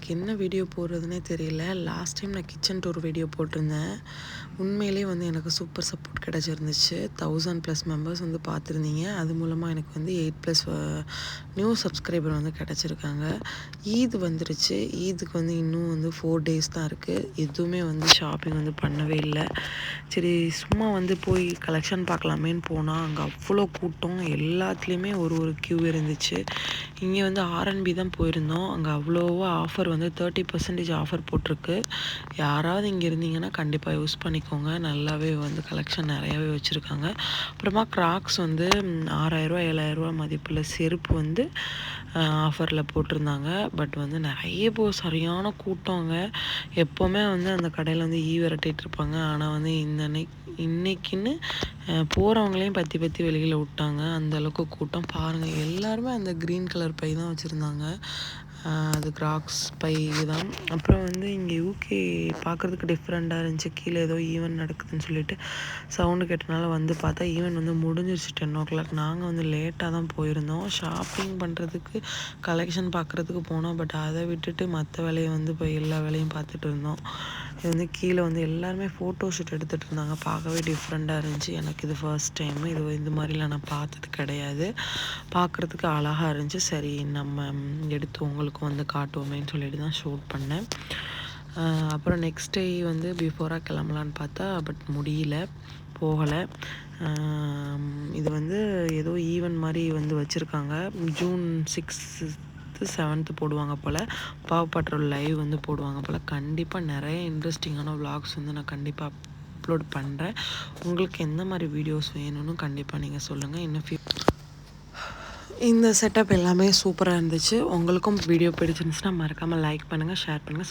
எனக்கு என்ன வீடியோ போடுறதுனே தெரியல. லாஸ்ட் டைம் நான் கிச்சன் டூர் வீடியோ போட்டிருந்தேன். உண்மையிலேயே வந்து எனக்கு சூப்பர் சப்போர்ட் கிடச்சிருந்துச்சு. 1000+ மெம்பர்ஸ் வந்து பார்த்துருந்தீங்க. அது மூலமாக எனக்கு வந்து 8+ நியூ சப்ஸ்கிரைபர் வந்து கிடச்சிருக்காங்க. ஈத் வந்துருச்சு. ஈதுக்கு வந்து இன்னும் வந்து 4 days தான் இருக்குது. எதுவுமே வந்து ஷாப்பிங் வந்து பண்ணவே இல்லை. சரி சும்மா வந்து போய் கலெக்ஷன் பார்க்கலாமேன்னு போனால் அங்கே அவ்வளோ கூட்டம். எல்லாத்துலேயுமே ஒரு க்யூ இருந்துச்சு. இங்கே வந்து ஆர்என்பி தான் போயிருந்தோம். அங்கே அவ்வளோவா ஆஃபர் வந்து 30% ஆஃபர் போட்டிருக்கு. யாராவது இங்கே இருந்தீங்கன்னா கண்டிப்பாக யூஸ் பண்ணிக்கோங்க. நல்லாவே வந்து கலெக்ஷன் நிறையாவே வச்சுருக்காங்க. அப்புறமா கிராக்ஸ் வந்து 6000 7000 மதிப்பில் செருப்பு வந்து ஆஃபரில் போட்டிருந்தாங்க. பட் வந்து நிறைய சரியான கூட்டங்க. எப்போவுமே வந்து அந்த கடையில் வந்து விரட்டிகிட்டு இருப்பாங்க. ஆனால் வந்து இன்னைக்குன்னு போகிறவங்களையும் பற்றி வெளியில் விட்டாங்க. அந்தளவுக்கு கூட்டம் பாருங்கள். எல்லாருமே அந்த க்ரீன் கலர் பை தான் வச்சுருந்தாங்க. அது கிராக்ஸ் பை தான். அப்புறம் வந்து இங்கே யூகே பார்க்குறதுக்கு டிஃப்ரெண்ட்டாக இருந்துச்சு. கீழே ஏதோ ஈவெண்ட் நடக்குதுன்னு சொல்லிட்டு சவுண்டு கேட்டனால வந்து பார்த்தா ஈவெண்ட் வந்து முடிஞ்சிருச்சு 10 o'clock. நாங்கள் வந்து லேட்டாக தான் போயிருந்தோம். ஷாப்பிங் பண்ணுறதுக்கு கலெக்ஷன் பார்க்குறதுக்கு போனோம். பட் அதை விட்டுட்டு மற்ற வேலையை வந்து இப்போ எல்லா வேலையும் பார்த்துட்டு இருந்தோம். இது வந்து கீழே வந்து எல்லாருமே ஃபோட்டோ ஷூட் எடுத்துகிட்டு இருந்தாங்க. பார்க்கவே டிஃப்ரெண்ட்டாக இருந்துச்சு. எனக்கு இது ஃபர்ஸ்ட் டைம். இந்த மாதிரிலாம் நான் பார்த்தது கிடையாது. பார்க்குறதுக்கு அழகாக இருந்துச்சு. சரி நம்ம எடுத்து உங்களுக்கு வந்து காட்டுவோமேன்னு சொல்லிட்டு தான் ஷூட் பண்ணேன். அப்புறம் நெக்ஸ்ட் டே வந்து பிஃபோராக கிளம்பலான்னு பார்த்தா பட் முடியல, போகலை. இது வந்து ஏதோ ஈவெண்ட் மாதிரி வந்து வச்சுருக்காங்க. June 6th 7th போடுவாங்க போல். பாவப்பட்ரோல் லைவ் வந்து போடுவாங்க போல். கண்டிப்பாக நிறைய இன்ட்ரெஸ்டிங்கான விலாக்ஸ் வந்து நான் கண்டிப்பாக அப்லோட் பண்ணுறேன். உங்களுக்கு எந்த மாதிரி வீடியோஸ் வேணும்னு கண்டிப்பாக நீங்கள் சொல்லுங்கள். இந்த செட்டப் எல்லாமே சூப்பராக இருந்துச்சு. உங்களுக்கும் வீடியோ பிடிச்சிருந்துச்சுன்னா மறக்காமல் லைக் பண்ணுங்கள், ஷேர் பண்ணுங்கள்.